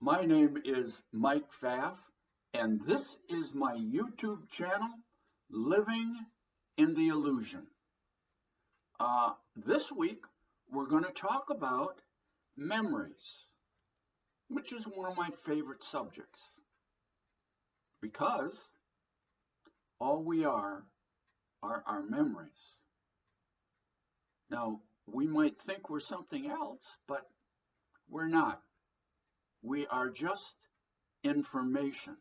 My name is Mike Pfaff, and this is my YouTube channel, Living in the Illusion. This week, we're going to talk about memories, which is one of my favorite subjects, because all we are our memories. Now, we might think we're something else, but we're not. We are just information.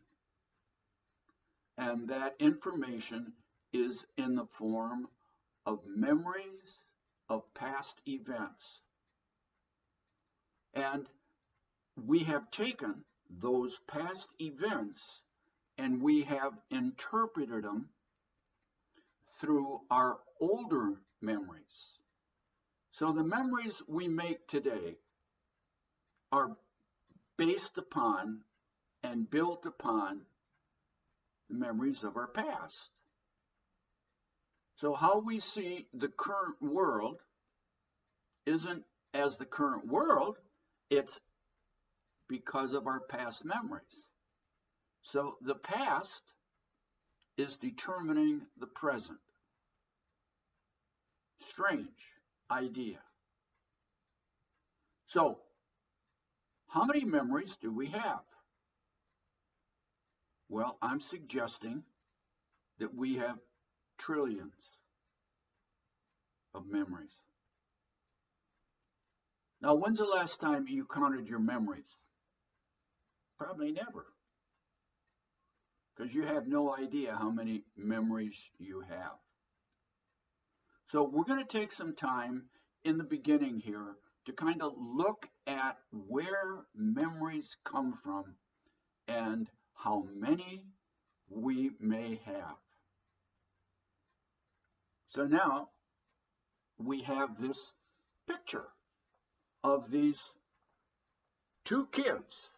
And that information is in the form of memories of past events. And we have taken those past events and we have interpreted them through our older memories. So the memories we make today are based upon and built upon the memories of our past. So how we see the current world isn't as the current world, it's because of our past memories. So the past is determining the present. Strange idea. So, how many memories do we have? Well, I'm suggesting that we have trillions of memories. Now, when's the last time you counted your memories? Probably never, because you have no idea how many memories you have. So we're going to take some time in the beginning here to kind of look at where memories come from and how many we may have. So now we have this picture of these two kids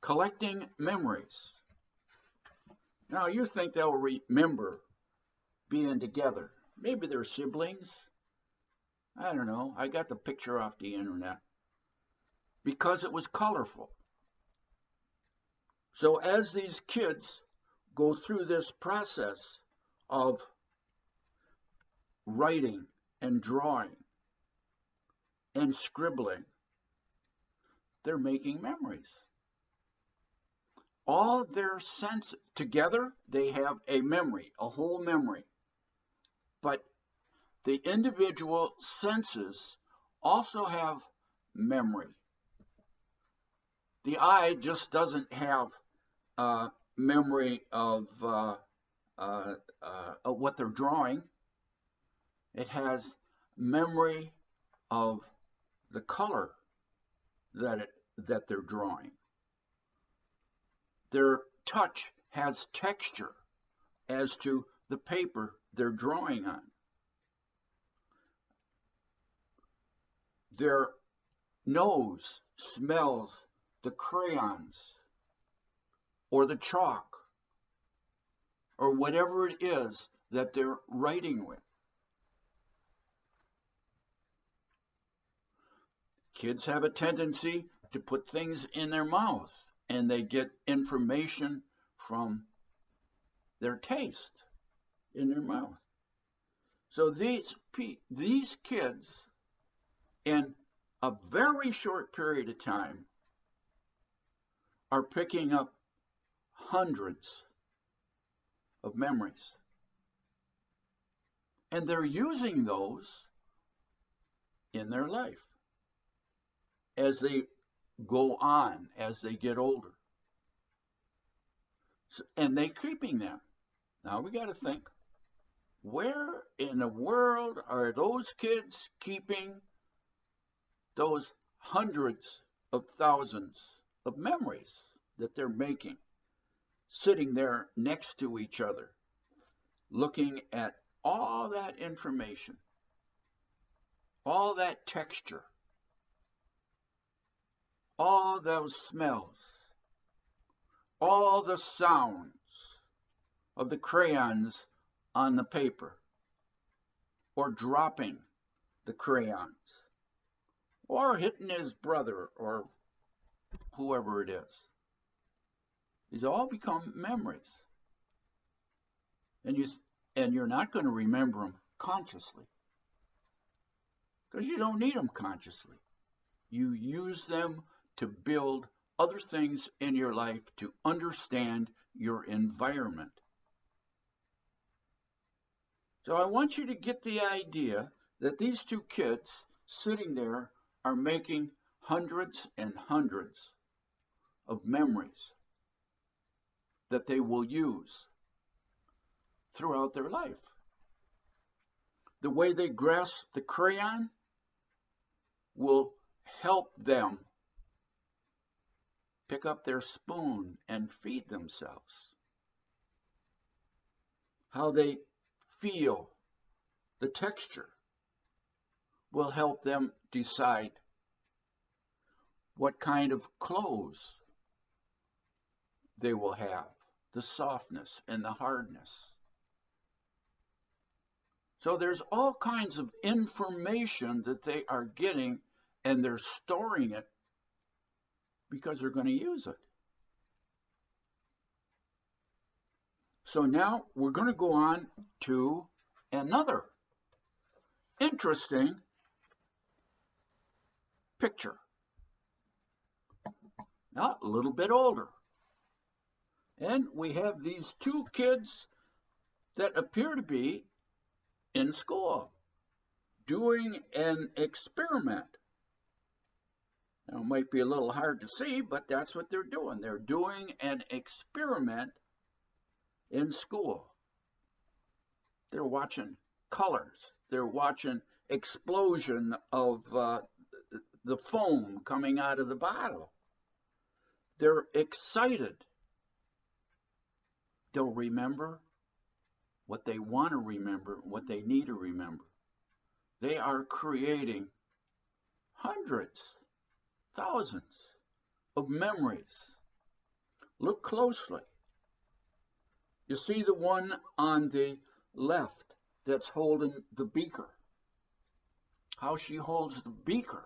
collecting memories. Now you think they'll remember being together. Maybe they're siblings. I don't know. I got the picture off the internet because it was colorful. So as these kids go through this process of writing and drawing and scribbling, they're making memories. All their senses together, they have a memory, a whole memory. But the individual senses also have memory. The eye just doesn't have memory of what they're drawing. It has memory of the color that they're drawing. Their touch has texture as to the paper they're drawing on. Their nose smells the crayons or the chalk or whatever it is that they're writing with. Kids have a tendency to put things in their mouth and they get information from their taste in their mouth. So these kids, in a very short period of time, are picking up hundreds of memories. And they're using those in their life as they go on, as they get older. So, and they're keeping them. Now we got to think, where in the world are those kids keeping those hundreds of thousands of memories that they're making, sitting there next to each other, looking at all that information, all that texture, all those smells, all the sounds of the crayons on the paper, or dropping the crayons, or hitting his brother, or whoever it is. These all become memories. And you're not going to remember them consciously, because you don't need them consciously. You use them to build other things in your life, to understand your environment. So I want you to get the idea that these two kids sitting there are making hundreds and hundreds of memories that they will use throughout their life. The way they grasp the crayon will help them pick up their spoon and feed themselves. How they feel the texture will help them decide what kind of clothes they will have, the softness and the hardness. So there's all kinds of information that they are getting, and they're storing it because they're going to use it. So now we're going to go on to another interesting picture. Now, a little bit older. And we have these two kids that appear to be in school doing an experiment. Now, it might be a little hard to see, but that's what they're doing. They're doing an experiment in school. They're watching colors. They're watching explosion of the foam coming out of the bottle. They're excited. They'll remember what they want to remember, what they need to remember. They are creating hundreds, thousands of memories. Look closely. You see the one on the left that's holding the beaker. How she holds the beaker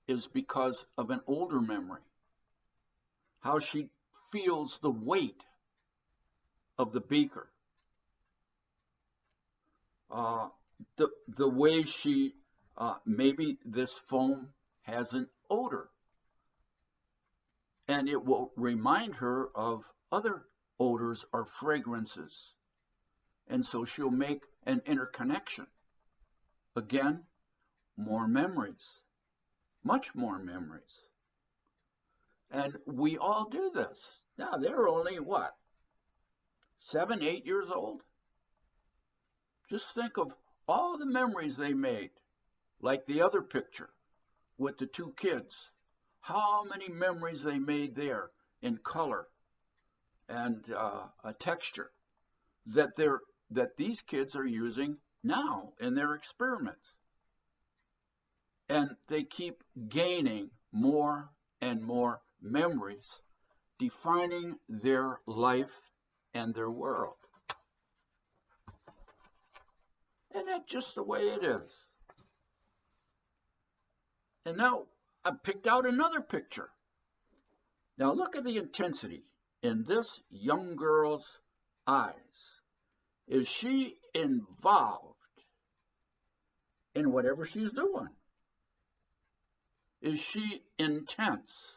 is because of an older memory. How she feels the weight of the beaker. The way she, maybe this foam has an odor. And it will remind her of other odors or fragrances. And so she'll make an interconnection. Again, more memories, much more memories. And we all do this. Now, they're only what? 7, 8 years old? Just think of all the memories they made, like the other picture with the two kids. How many memories they made there in color and a texture that these kids are using now in their experiments. And they keep gaining more and more memories, defining their life and their world. And that's just the way it is. And now I picked out another picture. Now look at the intensity in this young girl's eyes. Is she involved in whatever she's doing? Is she intense?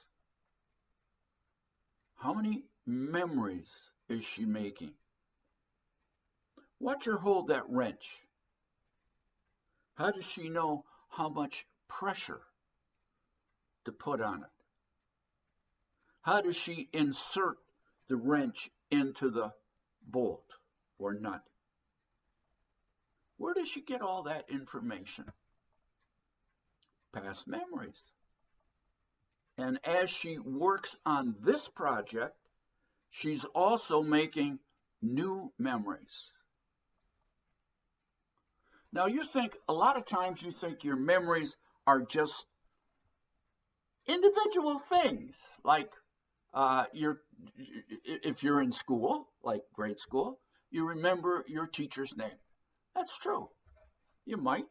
How many memories is she making? Watch her hold that wrench. How does she know how much pressure to put on it? How does she insert the wrench into the bolt or nut? Where does she get all that information? Past memories. And as she works on this project, she's also making new memories. Now you think, a lot of times you think your memories are just individual things, like if you're in school, like grade school, you remember your teacher's name. That's true. You might.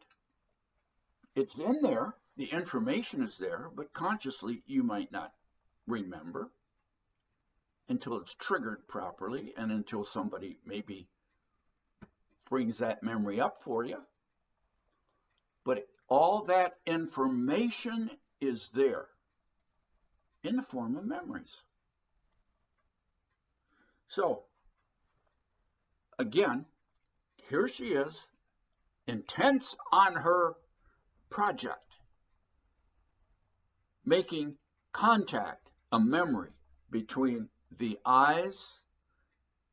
It's in there. The information is there, but consciously you might not. remember until it's triggered properly and until somebody maybe brings that memory up for you. But all that information is there in the form of memories. So, again, here she is, intense on her project, making contact, a memory between the eyes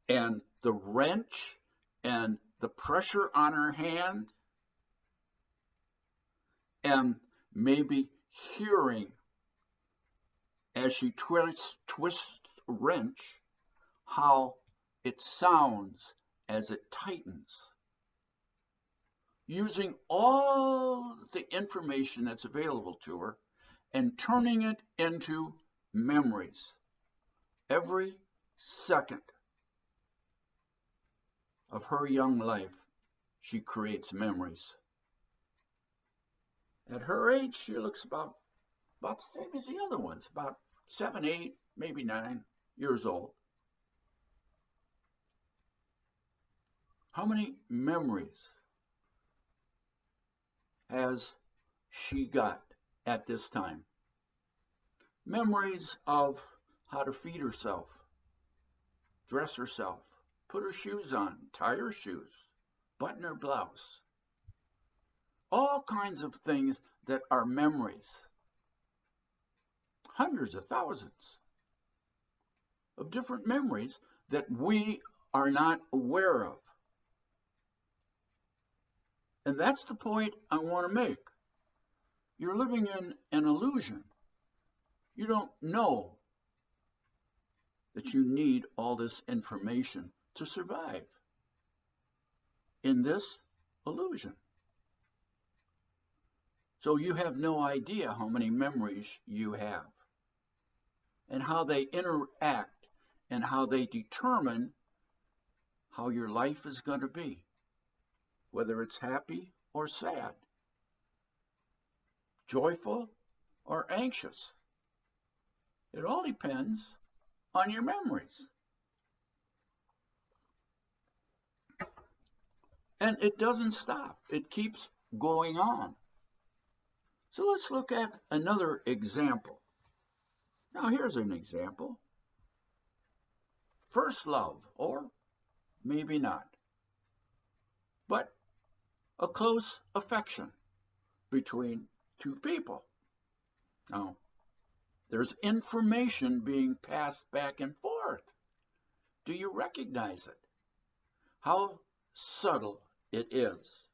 and the wrench and the pressure on her hand, and maybe hearing as she twists a wrench how it sounds as it tightens. Using all the information that's available to her and turning it into memories. Every second of her young life, she creates memories. At her age, she looks about the same as the other ones, about 7, 8, maybe 9 years old. How many memories has she got at this time? Memories of how to feed herself, dress herself, put her shoes on, tie her shoes, button her blouse. All kinds of things that are memories. Hundreds of thousands of different memories that we are not aware of. And that's the point I want to make. You're living in an illusion. You don't know that you need all this information to survive in this illusion. So you have no idea how many memories you have and how they interact and how they determine how your life is going to be, whether it's happy or sad, joyful or anxious. It all depends on your memories. And it doesn't stop. It keeps going on. So let's look at another example. Now here's an example. First love, or maybe not, but a close affection between two people. Now, there's information being passed back and forth. Do you recognize it? How subtle it is.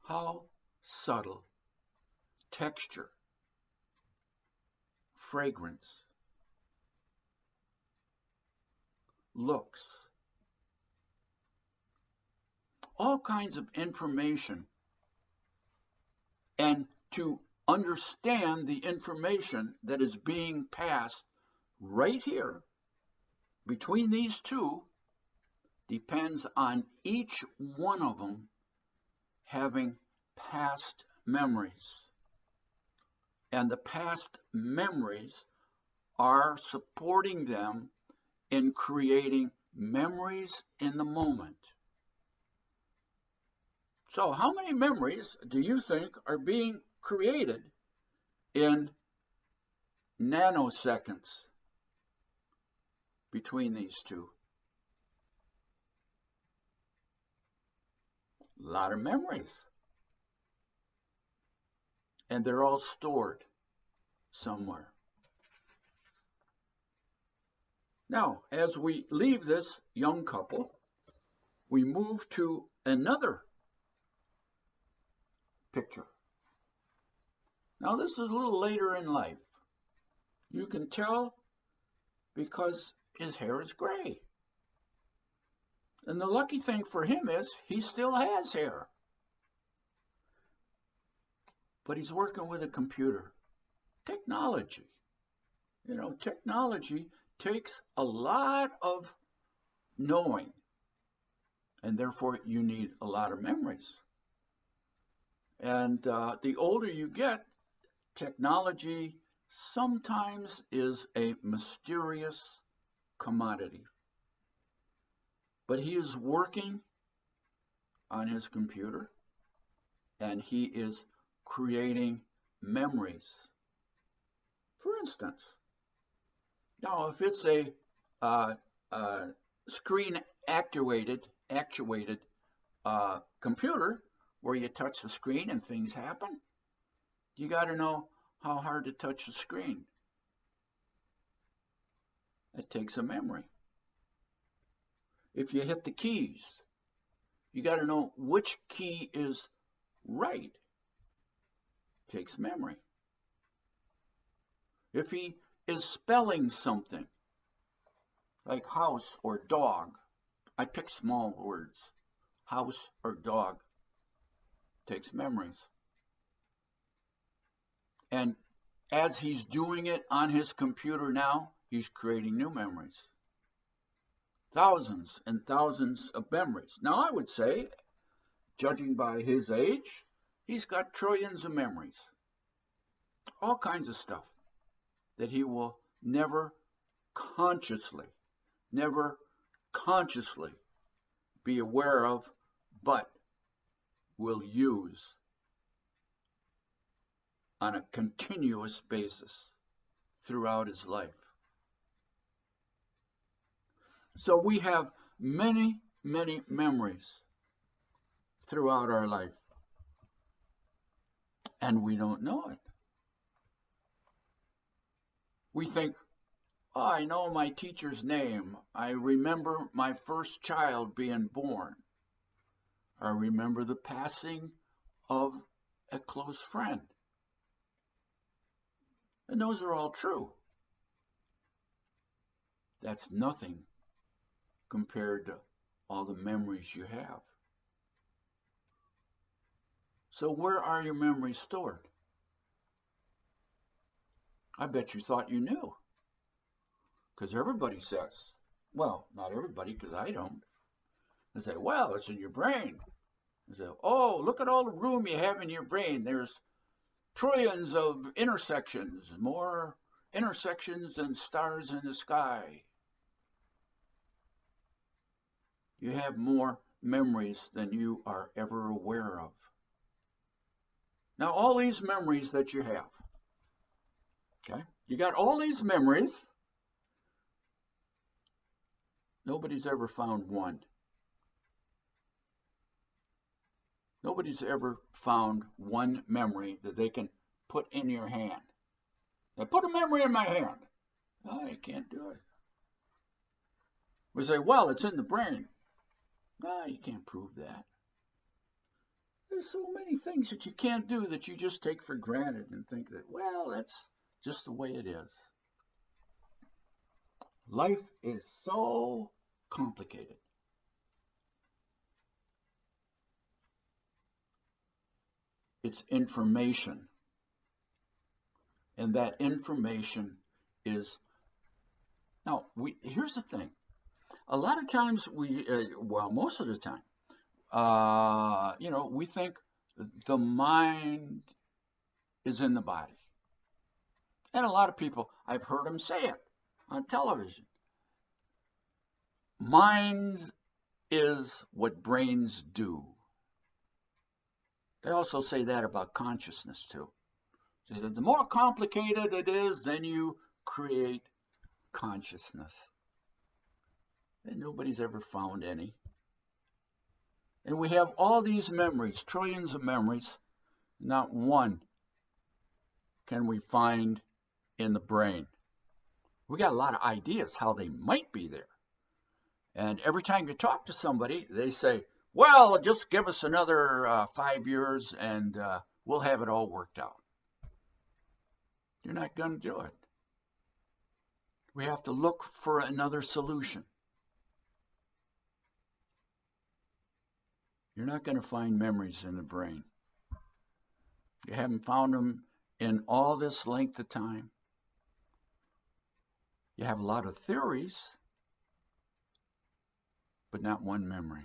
How subtle. Texture, fragrance, looks, all kinds of information. And to understand the information that is being passed right here between these two depends on each one of them having past memories. And the past memories are supporting them in creating memories in the moment. So how many memories do you think are being created in nanoseconds between these two? A lot of memories. And they're all stored somewhere. Now, as we leave this young couple, we move to another picture. Now, this is a little later in life. You can tell because his hair is gray. And the lucky thing for him is he still has hair. But he's working with a computer. Technology. You know, technology takes a lot of knowing, and therefore you need a lot of memories. And the older you get, technology sometimes is a mysterious commodity. But he is working on his computer and he is creating memories. For instance, now if it's a screen actuated computer where you touch the screen and things happen, you got to know how hard to touch the screen. It takes a memory. If you hit the keys, you got to know which key is right. It takes memory. If he is spelling something like house or dog, I pick small words. House or dog takes memories. And as he's doing it on his computer now, he's creating new memories. Thousands and thousands of memories. Now, I would say, judging by his age, he's got trillions of memories. All kinds of stuff that he will never consciously be aware of, but will use on a continuous basis throughout his life. So we have many, many memories throughout our life, and we don't know it. We think, oh, I know my teacher's name. I remember my first child being born. I remember the passing of a close friend. And those are all true. That's nothing compared to all the memories you have. So where are your memories stored? I bet you thought you knew. Because everybody says, well, not everybody, because I don't. They say, well, it's in your brain. They say, oh, look at all the room you have in your brain. There's trillions of intersections, more intersections than stars in the sky. You have more memories than you are ever aware of. Now, all these memories that you have, okay, you got all these memories. Nobody's ever found one. Nobody's ever found one memory that they can put in your hand. They put a memory in my hand. Oh, you can't do it. We say, well, it's in the brain. No, you can't prove that. There's so many things that you can't do that you just take for granted and think that, well, that's just the way it is. Life is so complicated. It's information. And that information is, now, here's the thing. A lot of times well, most of the time, we think the mind is in the body. And a lot of people, I've heard them say it on television. Minds is what brains do. They also say that about consciousness too. So the more complicated it is, then you create consciousness. And nobody's ever found any. And we have all these memories, trillions of memories. Not one can we find in the brain. We got a lot of ideas how they might be there. And every time you talk to somebody, they say, well, just give us another 5 years and we'll have it all worked out. You're not going to do it. We have to look for another solution. You're not going to find memories in the brain. You haven't found them in all this length of time. You have a lot of theories, but not one memory.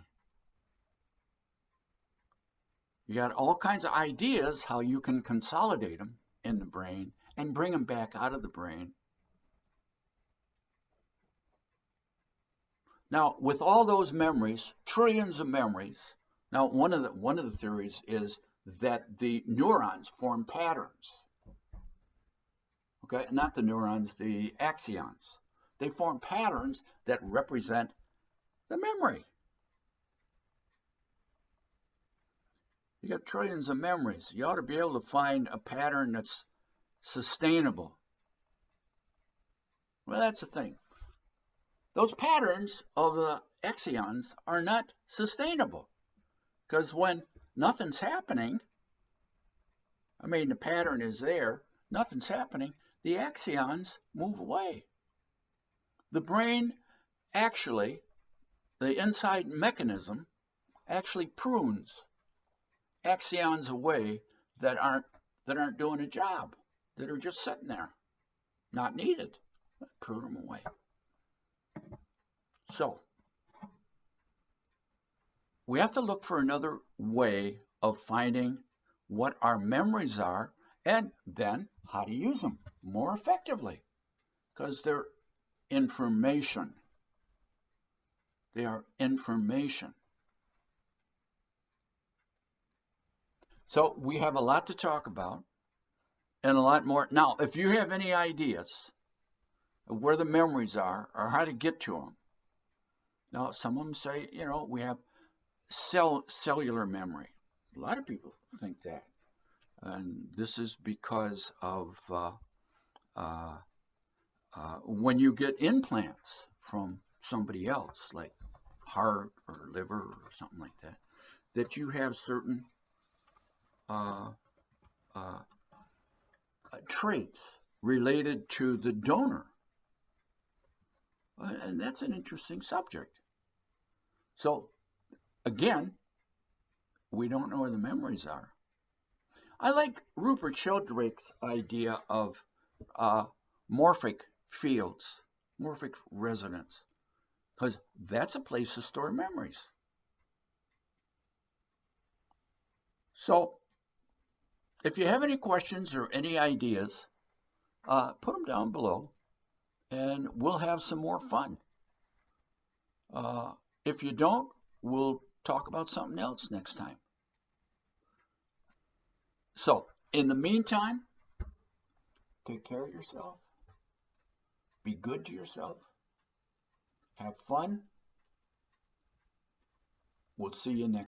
You got all kinds of ideas how you can consolidate them in the brain and bring them back out of the brain. Now, with all those memories, trillions of memories, now one of the theories is that the neurons form patterns. Okay, not the neurons, the axons. They form patterns that represent the memory. You got trillions of memories. You ought to be able to find a pattern that's sustainable. Well, that's the thing. Those patterns of the axons are not sustainable, because when nothing's happening, I mean, the pattern is there, nothing's happening, the axons move away. The brain actually, the inside mechanism, actually prunes axons away that aren't doing a job, that are just sitting there, not needed. Prune them away. So we have to look for another way of finding what our memories are and then how to use them more effectively, because they're information. They are information. So we have a lot to talk about and a lot more. Now, if you have any ideas of where the memories are or how to get to them, now some of them say, you know, we have cellular memory. A lot of people think that. And this is because of when you get implants from somebody else, like heart or liver or something like that, that you have certain traits related to the donor. And that's an interesting subject. So, again, we don't know where the memories are. I like Rupert Sheldrake's idea of morphic fields, morphic resonance, because that's a place to store memories. So, if you have any questions or any ideas, put them down below, and we'll have some more fun. If you don't, we'll talk about something else next time. So, in the meantime, take care of yourself. Be good to yourself. Have fun. We'll see you next time.